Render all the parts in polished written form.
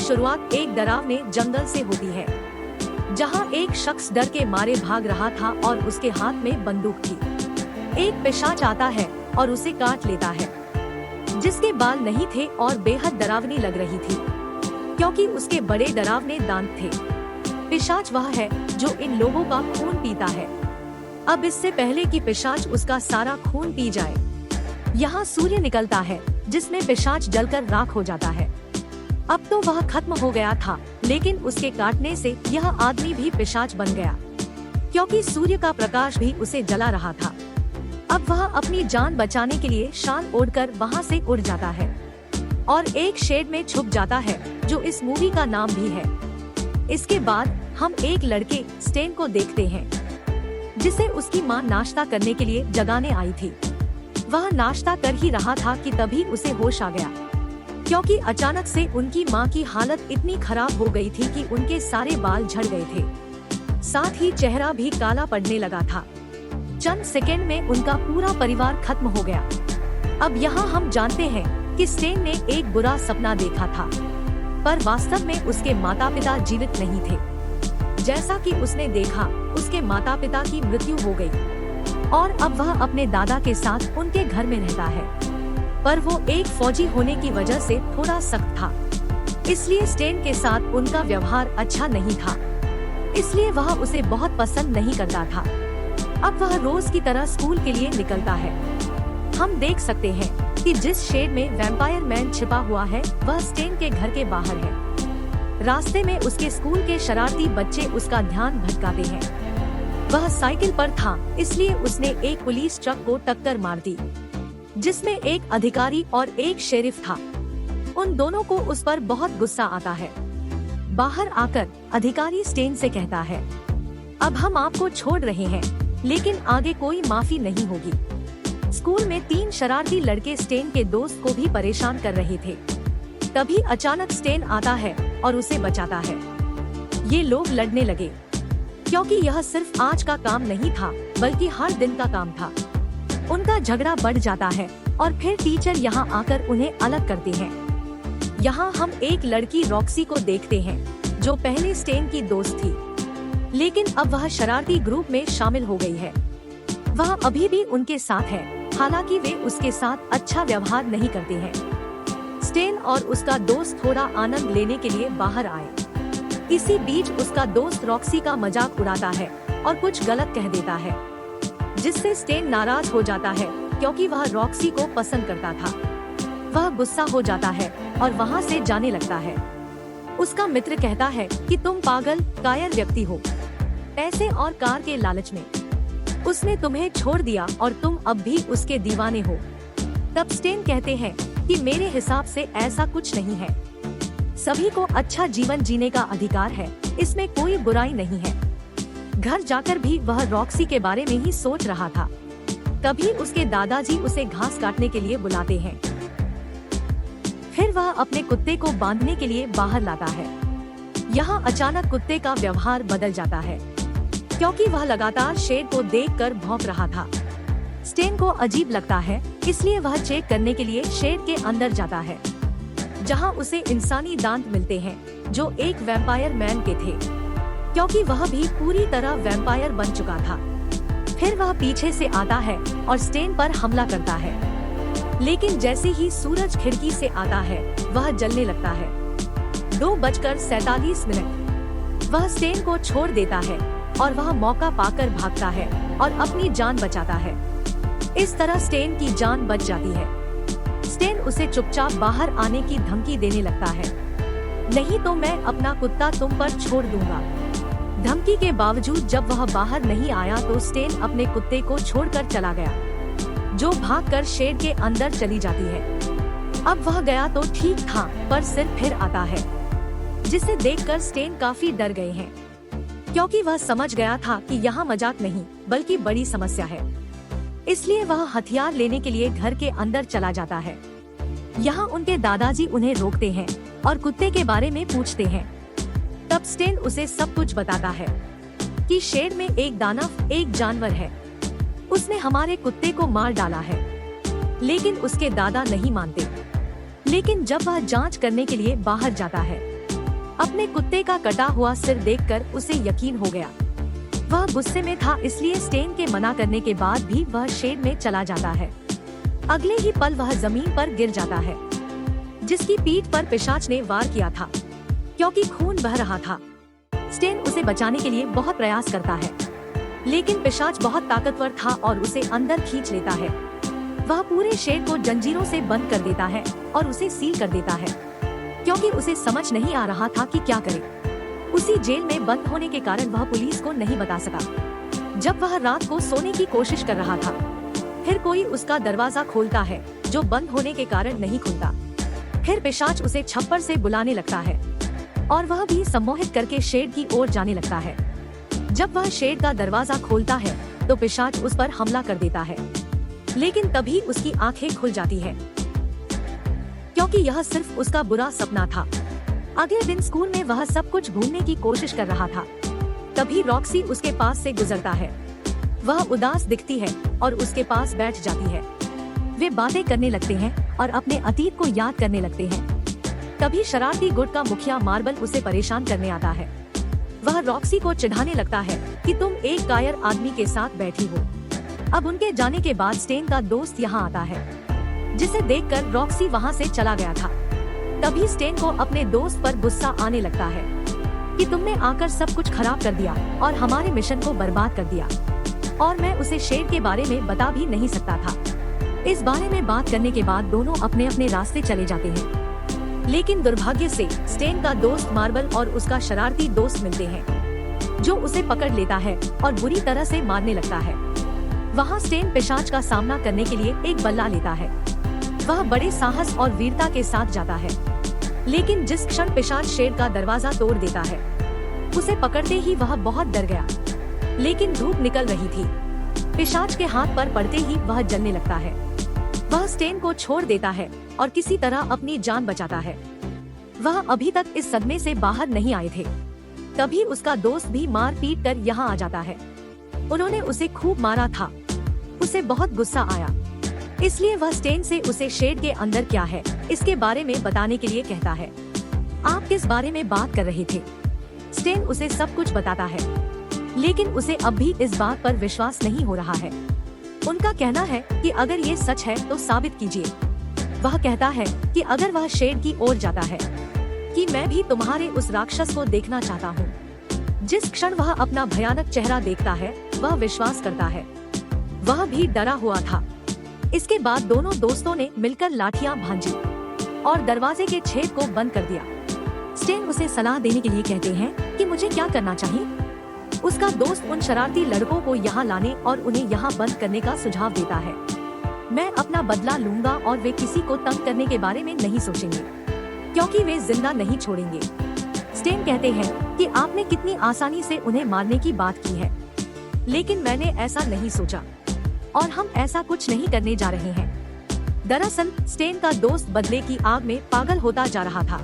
शुरुआत एक डरावने जंगल से होती है, जहां एक शख्स डर के मारे भाग रहा था और उसके हाथ में बंदूक थी। एक पिशाच आता है और उसे काट लेता है, जिसके बाल नहीं थे और बेहद डरावनी लग रही थी, क्योंकि उसके बड़े डरावने दांत थे। पिशाच वह है जो इन लोगों का खून पीता है। अब इससे पहले कि पिशाच उसका सारा खून पी जाए, यहाँ सूर्य निकलता है जिसमें पिशाच जलकर राख हो जाता है। अब तो वह खत्म हो गया था, लेकिन उसके काटने से यह आदमी भी पिशाच बन गया, क्योंकि सूर्य का प्रकाश भी उसे जला रहा था। अब वह अपनी जान बचाने के लिए शान ओढ़कर वहाँ से उड़ जाता है और एक शेड में छुप जाता है, जो इस मूवी का नाम भी है। इसके बाद हम एक लड़के स्टेन को देखते हैं, जिसे उसकी माँ नाश्ता करने के लिए जगाने आई थी। वह नाश्ता कर ही रहा था कि तभी उसे होश आ गया, क्योंकि अचानक से उनकी माँ की हालत इतनी खराब हो गई थी कि उनके सारे बाल झड़ गए थे, साथ ही चेहरा भी काला पड़ने लगा था। चंद सेकंड में उनका पूरा परिवार खत्म हो गया। अब यहाँ हम जानते हैं कि स्टेन ने एक बुरा सपना देखा था, पर वास्तव में उसके माता पिता जीवित नहीं थे। जैसा कि उसने देखा, उसके माता पिता की मृत्यु हो गई और अब वह अपने दादा के साथ उनके घर में रहता है, पर वो एक फौजी होने की वजह से थोड़ा सख्त था, इसलिए स्टेन के साथ उनका व्यवहार अच्छा नहीं था, इसलिए वह उसे बहुत पसंद नहीं करता था। अब वह रोज की तरह स्कूल के लिए निकलता है। हम देख सकते हैं कि जिस शेड में वैम्पायर मैन छिपा हुआ है, वह स्टेन के घर के बाहर है। रास्ते में उसके स्कूल के शरारती बच्चे उसका ध्यान भटकाते हैं। वह साइकिल पर था, इसलिए उसने एक पुलिस ट्रक को टक्कर मार दी, जिसमें एक अधिकारी और एक शेरिफ था। उन दोनों को उस पर बहुत गुस्सा आता है। बाहर आकर अधिकारी स्टेन से कहता है, अब हम आपको छोड़ रहे हैं, लेकिन आगे कोई माफी नहीं होगी। स्कूल में 3 शरारती लड़के स्टेन के दोस्त को भी परेशान कर रहे थे। तभी अचानक स्टेन आता है और उसे बचाता है। ये लोग लड़ने लगे, क्योंकि यह सिर्फ आज का काम नहीं था, बल्कि हर दिन का काम था। उनका झगड़ा बढ़ जाता है और फिर टीचर यहाँ आकर उन्हें अलग करते हैं। यहाँ हम एक लड़की रॉक्सी को देखते हैं, जो पहले स्टेन की दोस्त थी, लेकिन अब वह शरारती ग्रुप में शामिल हो गई है। वह अभी भी उनके साथ है, हालांकि वे उसके साथ अच्छा व्यवहार नहीं करते हैं। स्टेन और उसका दोस्त थोड़ा आनंद लेने के लिए बाहर आए। इसी बीच उसका दोस्त रॉक्सी का मजाक उड़ाता है और कुछ गलत कह देता है, जिससे स्टेन नाराज हो जाता है, क्योंकि वह रॉक्सी को पसंद करता था। वह गुस्सा हो जाता है और वहाँ से जाने लगता है। उसका मित्र कहता है कि तुम पागल कायर व्यक्ति हो, पैसे और कार के लालच में उसने तुम्हें छोड़ दिया और तुम अब भी उसके दीवाने हो। तब स्टेन कहते हैं कि मेरे हिसाब से ऐसा कुछ नहीं है, सभी को अच्छा जीवन जीने का अधिकार है, इसमें कोई बुराई नहीं है। घर जाकर भी वह रॉक्सी के बारे में ही सोच रहा था। तभी उसके दादाजी उसे घास काटने के लिए बुलाते हैं। फिर वह अपने कुत्ते को बांधने के लिए बाहर लाता है। यहाँ अचानक कुत्ते का व्यवहार बदल जाता है, क्योंकि वह लगातार शेर को देखकर भौंक रहा था। स्टेन को अजीब लगता है, इसलिए वह चेक करने के लिए शेर के अंदर जाता है, जहाँ उसे इंसानी दांत मिलते हैं, जो एक वैम्पायर मैन के थे, क्योंकि वह भी पूरी तरह वैम्पायर बन चुका था। फिर वह पीछे से आता है और स्टेन पर हमला करता है, लेकिन जैसे ही सूरज खिड़की से आता है, वह जलने लगता है। 2:47 वह स्टेन को छोड़ देता है और वह मौका पाकर भागता है और अपनी जान बचाता है। इस तरह स्टेन की जान बच जाती है। स्टेन उसे चुपचाप बाहर आने की धमकी देने लगता है, नहीं तो मैं अपना कुत्ता तुम पर छोड़ दूंगा। धमकी के बावजूद जब वह बाहर नहीं आया तो स्टेन अपने कुत्ते को छोड़कर चला गया, जो भागकर शेड के अंदर चली जाती है। अब वह गया तो ठीक था, पर सिर फिर आता है, जिसे देखकर स्टेन काफी डर गए हैं, क्योंकि वह समझ गया था कि यहाँ मजाक नहीं बल्कि बड़ी समस्या है। इसलिए वह हथियार लेने के लिए घर के अंदर चला जाता है। यहाँ उनके दादाजी उन्हें रोकते हैं और कुत्ते के बारे में पूछते हैं। तब स्टेन उसे सब कुछ बताता है कि शेर में एक दानव, एक जानवर है, उसने हमारे कुत्ते को मार डाला है। लेकिन उसके दादा नहीं मानते। लेकिन जब वह जांच करने के लिए बाहर जाता है अपने कुत्ते का कटा हुआ सिर देखकर उसे यकीन हो गया। वह गुस्से में था, इसलिए स्टेन के मना करने के बाद भी वह शेड में चला जाता है। अगले ही पल वह जमीन पर गिर जाता है, जिसकी पीठ पर पिशाच ने वार किया था। क्योंकि खून बह रहा था, स्टेन उसे बचाने के लिए बहुत प्रयास करता है, लेकिन पिशाच बहुत ताकतवर था और उसे अंदर खींच लेता है। वह पूरे शेड को जंजीरों से बंद कर देता है और उसे सील कर देता है, क्योंकि उसे समझ नहीं आ रहा था कि क्या करे। उसी जेल में बंद होने के कारण वह पुलिस को नहीं बता सका। जब वह रात को सोने की कोशिश कर रहा था, फिर कोई उसका दरवाजा खोलता है, जो बंद होने के कारण नहीं खुलता। फिर पिशाच उसे छप्पर से बुलाने लगता है और वह भी सम्मोहित करके शेड की ओर जाने लगता है। जब वह शेड का दरवाजा खोलता है तो पिशाच उस पर हमला कर देता है, लेकिन तभी उसकी आंखें खुल जाती है, क्योंकि यह सिर्फ उसका बुरा सपना था। अगले दिन स्कूल में वह सब कुछ भूलने की कोशिश कर रहा था, तभी रॉक्सी उसके पास से गुजरता है। वह उदास दिखती है और उसके पास बैठ जाती है। वे बातें करने लगते हैं और अपने अतीत को याद करने लगते हैं। तभी शरारती गुट का मुखिया मार्बल उसे परेशान करने आता है। वह रॉक्सी को चिढ़ाने लगता है कि तुम एक कायर आदमी के साथ बैठी हो। अब उनके जाने के बाद स्टेन का दोस्त यहाँ आता है, जिसे देखकर रॉक्सी वहाँ से चला गया था। तभी स्टेन को अपने दोस्त पर गुस्सा आने लगता है कि तुमने आकर सब कुछ खराब कर दिया और हमारे मिशन को बर्बाद कर दिया, और मैं उसे शेड के बारे में बता भी नहीं सकता था। इस बारे में बात करने के बाद दोनों अपने अपने रास्ते चले जाते हैं। लेकिन दुर्भाग्य से स्टेन का दोस्त मार्बल और उसका शरारती दोस्त मिलते हैं, जो उसे पकड़ लेता है और बुरी तरह से मारने लगता है। वहाँ स्टेन पिशाच का सामना करने के लिए एक बल्ला लेता है। वह बड़े साहस और वीरता के साथ जाता है, लेकिन जिस क्षण पिशाच शेड का दरवाजा तोड़ देता है, उसे पकड़ते ही वह बहुत डर गया। लेकिन धूप निकल रही थी। पिशाच के हाथ पर पड़ते ही वह जलने लगता है। वह स्टेन को छोड़ देता है और किसी तरह अपनी जान बचाता है। वह अभी तक इस सदमे से बाहर नहीं आए थे। तभी उसका दोस्त भी मार पीट कर यहाँ आ जाता है। उन्होंने उसे खूब मारा था। उसे बहुत गुस्सा आया, इसलिए वह स्टेन से उसे शेड के अंदर क्या है इसके बारे में बताने के लिए कहता है। आप किस बारे में बात कर रहे थे? स्टेन उसे सब कुछ बताता है, लेकिन उसे अब भी इस बात पर विश्वास नहीं हो रहा है। उनका कहना है कि अगर ये सच है तो साबित कीजिए। वह कहता है कि अगर वह शेड की ओर जाता है कि मैं भी तुम्हारे उस राक्षस को देखना चाहता हूँ। जिस क्षण वह अपना भयानक चेहरा देखता है, वह विश्वास करता है। वह भी डरा हुआ था। इसके बाद दोनों दोस्तों ने मिलकर लाठियां भांजी और दरवाजे के छेद को बंद कर दिया। स्टेन उसे सलाह देने के लिए कहते हैं कि मुझे क्या करना चाहिए। उसका दोस्त उन शरारती लड़कों को यहाँ लाने और उन्हें यहाँ बंद करने का सुझाव देता है। मैं अपना बदला लूंगा और वे किसी को तंग करने के बारे में नहीं सोचेंगे, क्योंकि वे जिंदा नहीं छोड़ेंगे। स्टेन कहते हैं कि आपने कितनी आसानी से उन्हें मारने की बात की है, लेकिन मैंने ऐसा नहीं सोचा और हम ऐसा कुछ नहीं करने जा रहे हैं। दरअसल स्टेन का दोस्त बदले की आग में पागल होता जा रहा था,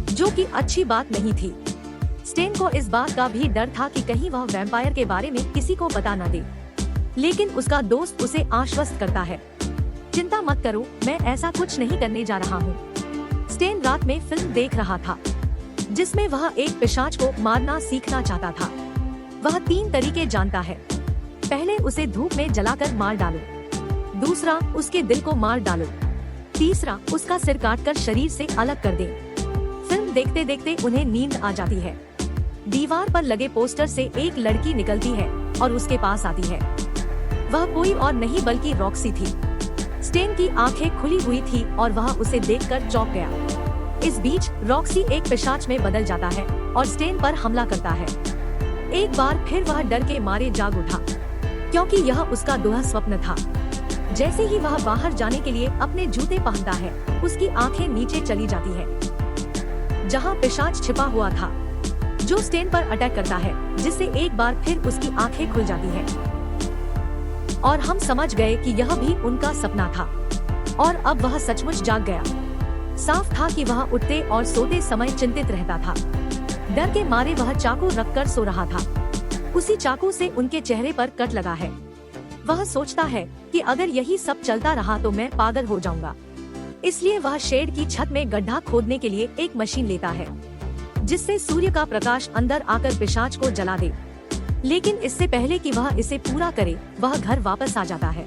जो कि अच्छी बात नहीं थी। स्टेन को इस बात का भी डर था कि कहीं वह वैम्पायर के बारे में किसी को बता न दे, लेकिन उसका दोस्त उसे आश्वस्त करता है, चिंता मत करो, मैं ऐसा कुछ नहीं करने जा रहा हूँ। स्टेन रात में फिल्म देख रहा था, जिसमें वह एक पिशाच को मारना सीखना चाहता था। वह 3 तरीके जानता है। पहले उसे धूप में जलाकर मार डालो, दूसरा उसके दिल को मार डालो, तीसरा उसका सिर काटकर शरीर से अलग कर दे। फिल्म देखते देखते उन्हें नींद आ जाती है। दीवार पर लगे पोस्टर से एक लड़की निकलती है और उसके पास आती है। वह कोई और नहीं बल्कि रॉक्सी थी। स्टेन की आंखें खुली हुई थी और वह उसे देखकर चौंक गया। इस बीच रॉक्सी एक पिशाच में बदल जाता है और स्टेन पर हमला करता है। एक बार फिर वह डर के मारे जाग उठा, क्योंकि यह उसका दुहा स्वप्न था। जैसे ही वह बाहर जाने के लिए अपने जूते पहनता है, उसकी आंखें नीचे चली जाती है, जहां पिशाच छिपा हुआ था, जो स्टेन पर अटैक करता है, जिससे एक बार फिर उसकी आंखें खुल जाती हैं। और हम समझ गए कि यह भी उनका सपना था और अब वह सचमुच जाग गया। साफ था कि वह उठते और सोते समय चिंतित रहता था। डर के मारे वह चाकू रखकर सो रहा था। उसी चाकू से उनके चेहरे पर कट लगा है। वह सोचता है कि अगर यही सब चलता रहा तो मैं पागल हो जाऊंगा। इसलिए वह शेड की छत में गड्ढा खोदने के लिए एक मशीन लेता है, जिससे सूर्य का प्रकाश अंदर आकर पिशाच को जला दे। लेकिन इससे पहले कि वह इसे पूरा करे, वह घर वापस आ जाता है,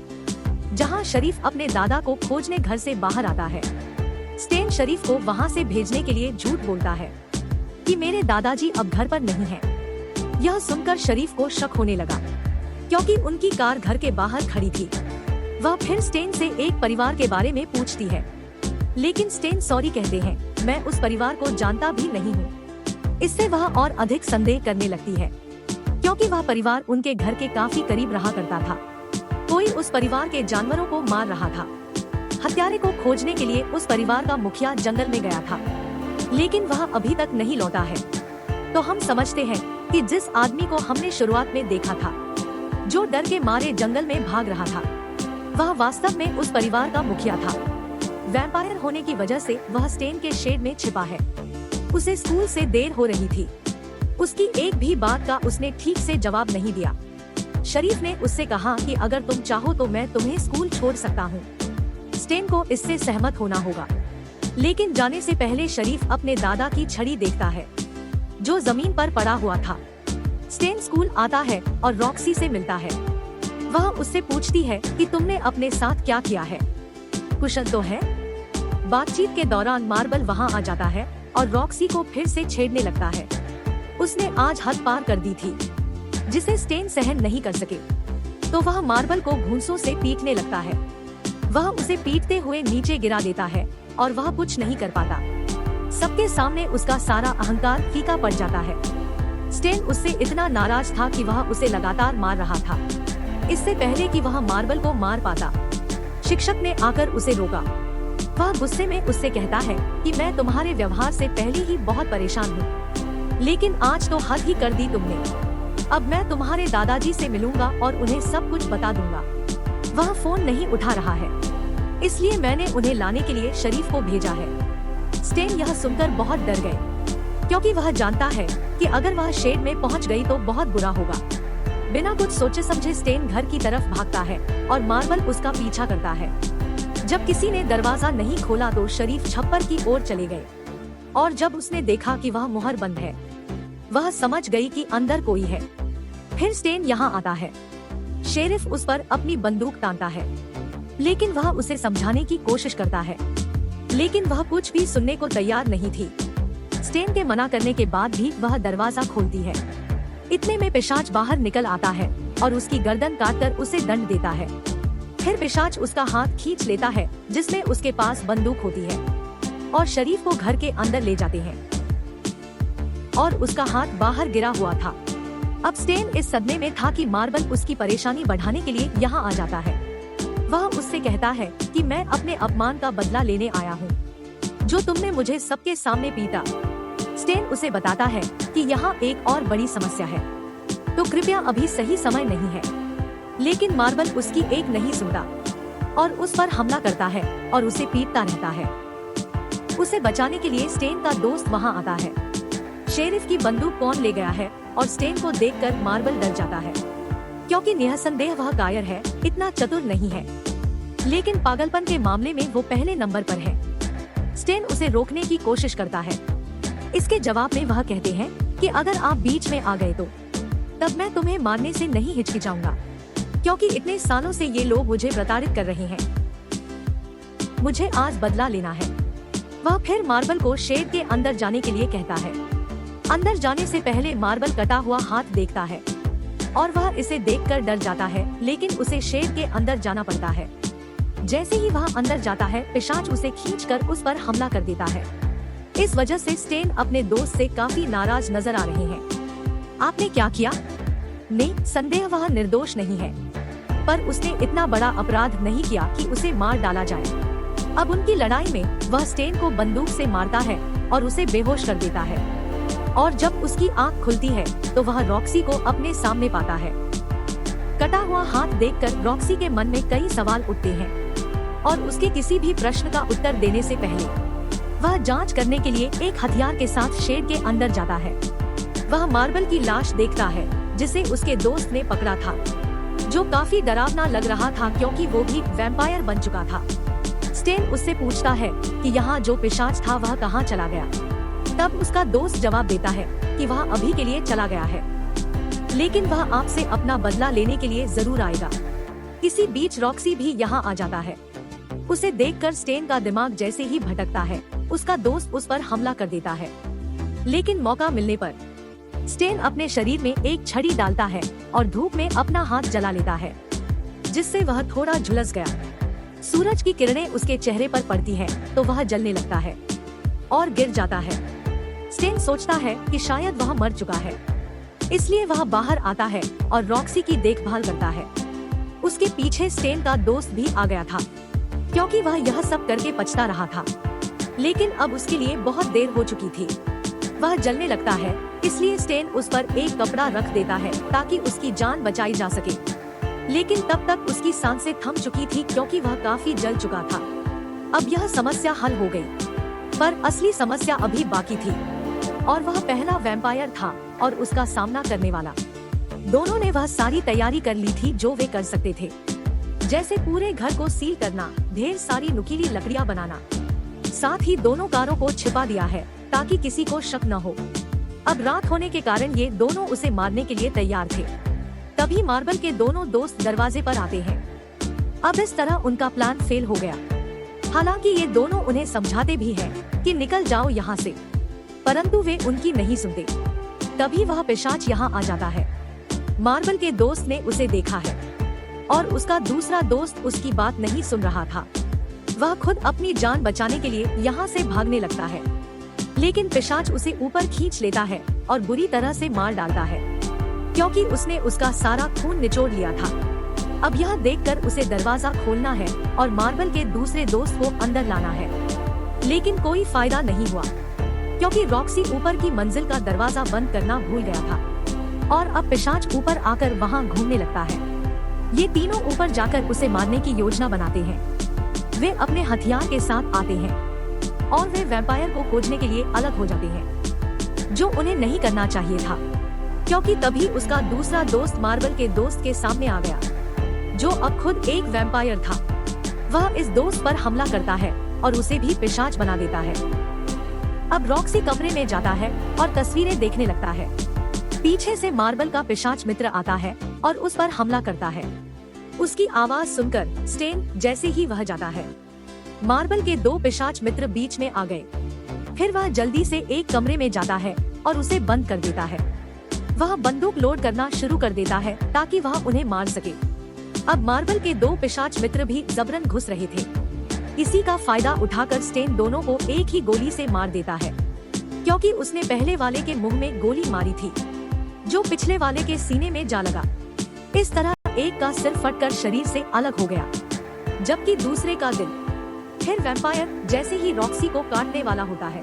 जहां शरीफ अपने दादा को खोजने घर से बाहर आता है। स्टेन शरीफ को वहां से भेजने के लिए झूठ बोलता है कि मेरे दादाजी अब घर पर नहीं हैं। यह सुनकर शरीफ को शक होने लगा, क्योंकि उनकी कार घर के बाहर खड़ी थी। वह फिर स्टेन से एक परिवार के बारे में पूछती है, लेकिन स्टेन सॉरी कहते हैं, मैं उस परिवार को जानता भी नहीं हूँ। इससे वह और अधिक संदेह करने लगती है, क्योंकि वह परिवार उनके घर के काफी करीब रहा करता था। कोई उस परिवार के जानवरों को मार रहा था। हत्यारे को खोजने के लिए उस परिवार का मुखिया जंगल में गया था, लेकिन वह अभी तक नहीं लौटा है। तो हम समझते हैं कि जिस आदमी को हमने शुरुआत में देखा था, जो डर के मारे जंगल में भाग रहा था, वह वास्तव में उस परिवार का मुखिया था। वैम्पायर होने की वजह से वह स्टेन के शेड में छिपा है। उसे स्कूल से देर हो रही थी। उसकी एक भी बात का उसने ठीक से जवाब नहीं दिया। शरीफ ने उससे कहा कि अगर तुम चाहो तो मैं तुम्हें स्कूल छोड़ सकता हूँ। स्टेन को इससे सहमत होना होगा, लेकिन जाने से पहले शरीफ अपने दादा की छड़ी देखता है, जो जमीन पर पड़ा हुआ था। स्टेन स्कूल आता है और रॉक्सी से मिलता है। वह उससे पूछती है कि तुमने अपने साथ क्या किया है, कुशल तो है? बातचीत के दौरान मार्बल वहाँ आ जाता है और रॉक्सी को फिर से छेड़ने लगता है। उसने आज हद पार कर दी थी, जिसे स्टेन सहन नहीं कर सके, तो वह मार्बल को घूंसों से पीटने लगता है। वह उसे पीटते हुए नीचे गिरा देता है और वह कुछ नहीं कर पाता। सबके सामने उसका सारा अहंकार फीका पड़ जाता है। स्टेन उससे इतना नाराज था कि वह उसे लगातार मार रहा था, इससे पहले कि वह मार्बल को मार पाता। शिक्षक ने आकर उसे रोका। वह गुस्से में उससे कहता है कि मैं तुम्हारे व्यवहार से पहले ही बहुत परेशान हूँ, लेकिन आज तो हद ही कर दी तुमने। अब मैं तुम्हारे दादाजी से मिलूंगा और उन्हें सब कुछ बता दूंगा। वह फोन नहीं उठा रहा है, इसलिए मैंने उन्हें लाने के लिए शरीफ को भेजा है। स्टेन यह सुनकर बहुत डर गए, क्योंकि वह जानता है कि अगर वह शेड में पहुंच गई तो बहुत बुरा होगा। बिना कुछ सोचे समझे स्टेन घर की तरफ भागता है और मार्बल उसका पीछा करता है। जब किसी ने दरवाजा नहीं खोला तो शरीफ छप्पर की ओर चले गए, और जब उसने देखा कि वह मुहर बंद है, वह समझ गई कि अंदर कोई है। फिर स्टेन यहाँ आता है। शेरिफ उस पर अपनी बंदूक तानता है, लेकिन वह उसे समझाने की कोशिश करता है, लेकिन वह कुछ भी सुनने को तैयार नहीं थी। स्टेन के मना करने के बाद भी वह दरवाजा खोलती है। इतने में पिशाच बाहर निकल आता है और उसकी गर्दन काटकर उसे दंड देता है। फिर पिशाच उसका हाथ खींच लेता है, जिसमें उसके पास बंदूक होती है, और शरीफ को घर के अंदर ले जाते हैं, और उसका हाथ बाहर गिरा हुआ था। अब स्टेन इस सदमे में था कि मार्बल उसकी परेशानी बढ़ाने के लिए यहाँ आ जाता है। वह उससे कहता है कि मैं अपने अपमान का बदला लेने आया हूँ, जो तुमने मुझे सबके सामने पीटा। स्टेन उसे बताता है कि यहाँ एक और बड़ी समस्या है, तो कृपया अभी सही समय नहीं है। लेकिन मार्बल उसकी एक नहीं सुनता और उस पर हमला करता है और उसे पीटता रहता है। उसे बचाने के लिए स्टेन का दोस्त वहाँ आता है। शेरिफ की बंदूक कौन ले गया है, और स्टेन को देखकर मार्बल डर जाता है, क्योंकि निसंदेह वह कायर है, इतना चतुर नहीं है, लेकिन पागलपन के मामले में वो पहले नंबर पर है। स्टेन उसे रोकने की कोशिश करता है। इसके जवाब में वह कहते हैं कि अगर आप बीच में आ गए तो तब मैं तुम्हें मारने से नहीं हिचकिचाऊंगा, क्योंकि इतने सालों से ये लोग मुझे प्रताड़ित कर रहे हैं। मुझे आज बदला लेना है। वह फिर मार्बल को शेड के अंदर जाने के लिए कहता है। अंदर जाने से पहले मार्बल कटा हुआ हाथ देखता है, और वह इसे देखकर डर जाता है, लेकिन उसे शेड के अंदर जाना पड़ता है। जैसे ही वह अंदर जाता है, पिशाच उसे खींचकर उस पर हमला कर देता है। इस वजह से स्टेन अपने दोस्त से काफी नाराज नजर आ रहे हैं। आपने क्या किया? नहीं, संदेह वह निर्दोष नहीं है, पर उसने इतना बड़ा अपराध नहीं किया कि उसे मार डाला जाए। अब उनकी लड़ाई में वह स्टेन को बंदूक से मारता है और उसे बेहोश कर देता है, और जब उसकी आंख खुलती है तो वह रॉक्सी को अपने सामने पाता है। कटा हुआ हाथ देखकर रॉक्सी के मन में कई सवाल उठते हैं, और उसके किसी भी प्रश्न का उत्तर देने से पहले वह जांच करने के लिए एक हथियार के साथ शेड के अंदर जाता है। वह मार्बल की लाश देखता है, जिसे उसके दोस्त ने पकड़ा था, जो काफी डरावना लग रहा था क्योंकि वो भी वैम्पायर बन चुका था। स्टेन उससे पूछता है कि यहाँ जो पिशाच था वह कहाँ चला गया। तब उसका दोस्त जवाब देता है कि वह अभी के लिए चला गया है, लेकिन वह आपसे अपना बदला लेने के लिए जरूर आएगा। इसी बीच रॉक्सी भी यहाँ आ जाता है। उसे देखकर स्टेन का दिमाग जैसे ही भटकता है, उसका दोस्त उस पर हमला कर देता है। लेकिन मौका मिलने पर स्टेन अपने शरीर में एक छड़ी डालता है और धूप में अपना हाथ जला लेता है, जिससे वह थोड़ा झुलस गया। सूरज की किरणें उसके चेहरे पर पड़ती है तो वह जलने लगता है और गिर जाता है। स्टेन सोचता है कि शायद वह मर चुका है, इसलिए वह बाहर आता है और रॉक्सी की देखभाल करता है। उसके पीछे स्टेन का दोस्त भी आ गया था, क्योंकि वह यह सब करके पछता रहा था, लेकिन अब उसके लिए बहुत देर हो चुकी थी। वह जलने लगता है, इसलिए स्टेन उस पर एक कपड़ा रख देता है ताकि उसकी जान बचाई जा सके। लेकिन तब तक उसकी सांसें थम चुकी थी क्योंकि वह काफी जल चुका था। अब यह समस्या हल हो गई, पर असली समस्या अभी बाकी थी और वह पहला वैम्पायर था और उसका सामना करने वाला। दोनों ने वह सारी तैयारी कर ली थी जो वे कर सकते थे, जैसे पूरे घर को सील करना, ढेर सारी नुकीली लकड़ियां बनाना। साथ ही दोनों कारों को छिपा दिया है ताकि किसी को शक न हो। अब रात होने के कारण ये दोनों उसे मारने के लिए तैयार थे। तभी मार्बल के दोनों दोस्त दरवाजे पर आते हैं। अब इस तरह उनका प्लान फेल हो गया। हालांकि ये दोनों उन्हें समझाते भी हैं कि निकल जाओ यहाँ से, परंतु वे उनकी नहीं सुनते। तभी वह पिशाच यहाँ आ जाता है। मार्बल के दोस्त ने उसे देखा है और उसका दूसरा दोस्त उसकी बात नहीं सुन रहा था। वह खुद अपनी जान बचाने के लिए यहाँ से भागने लगता है, लेकिन पिशाच उसे ऊपर खींच लेता है और बुरी तरह से मार डालता है, क्योंकि उसने उसका सारा खून निचोड़ लिया था। अब यह देखकर उसे दरवाजा खोलना है और मार्बल के दूसरे दोस्त को अंदर लाना है, लेकिन कोई फायदा नहीं हुआ, क्योंकि रॉक्सी ऊपर की मंजिल का दरवाजा बंद करना भूल गया था और अब पिशाच ऊपर आकर वहाँ घूमने लगता है। ये तीनों ऊपर जाकर उसे मारने की योजना बनाते हैं। वे अपने हथियार के साथ आते हैं और वे वैम्पायर को खोजने के लिए अलग हो जाते हैं, जो उन्हें नहीं करना चाहिए था, क्योंकि तभी उसका दूसरा दोस्त मार्बल के दोस्त के सामने आ गया, जो अब खुद एक वैम्पायर था। वह इस दोस्त पर हमला करता है और उसे भी पिशाच बना देता है। अब रॉक्सी कमरे में जाता है और तस्वीरें देखने लगता है। पीछे से मार्बल का पिशाच मित्र आता है और उस पर हमला करता है। उसकी आवाज सुनकर स्टेन जैसे ही वह जाता है, मार्बल के दो पिशाच मित्र बीच में आ गए। फिर वह जल्दी से एक कमरे में जाता है और उसे बंद कर देता है। वह बंदूक लोड करना शुरू कर देता है ताकि वह उन्हें मार सके। अब मार्बल के दो पिशाच मित्र भी जबरन घुस रहे थे। इसी का फायदा उठाकर स्टेन दोनों को एक ही गोली से मार देता है, क्योंकि उसने पहले वाले के मुंह में गोली मारी थी, जो पिछले वाले के सीने में जा लगा। इस तरह एक का सिर फटकर शरीर से अलग हो गया, जबकि दूसरे का दिल। फिर वैम्पायर जैसे ही रॉक्सी को काटने वाला होता है,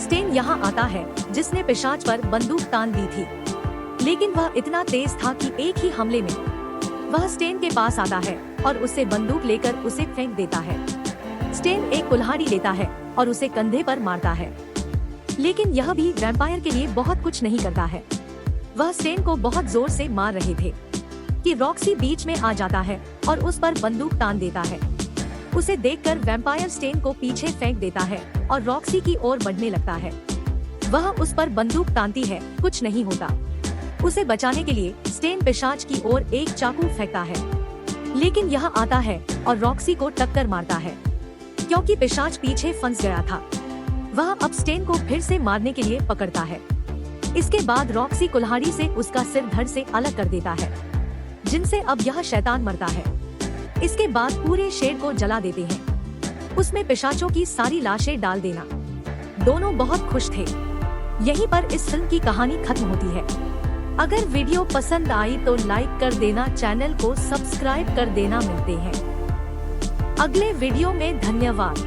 स्टेन यहाँ आता है, जिसने पिशाच पर बंदूक तान दी थी, लेकिन वह इतना तेज था कि एक ही हमले में वह स्टेन के पास आता है और उससे बंदूक लेकर उसे फेंक देता है। स्टेन एक कुल्हाड़ी लेता है और उसे कंधे पर मारता है, लेकिन यह भी वैम्पायर के लिए बहुत कुछ नहीं करता है। वह स्टेन को बहुत जोर से मार रहे थे कि रॉक्सी बीच में आ जाता है और उस पर बंदूक तान देता है। उसे देखकर वैम्पायर स्टेन को पीछे फेंक देता है और रॉक्सी की ओर बढ़ने लगता है। वह उस पर बंदूक तानती है, कुछ नहीं होता। उसे बचाने के लिए स्टेन पिशाच की ओर एक चाकू फेंकता है, लेकिन यह आता है और रॉक्सी को टक्कर मारता है, क्योंकि पिशाच पीछे फंस गया था। वह अब स्टेन को फिर से मारने के लिए पकड़ता है। इसके बाद रॉक्सी कुल्हाड़ी से उसका सिर धड़ से अलग कर देता है, जिनसे अब यह शैतान मरता है। इसके बाद पूरे शेड को जला देते हैं, उसमें पिशाचों की सारी लाशें डाल देना। दोनों बहुत खुश थे। यहीं पर इस फिल्म की कहानी खत्म होती है। अगर वीडियो पसंद आई तो लाइक कर देना, चैनल को सब्सक्राइब कर देना। मिलते हैं अगले वीडियो में। धन्यवाद।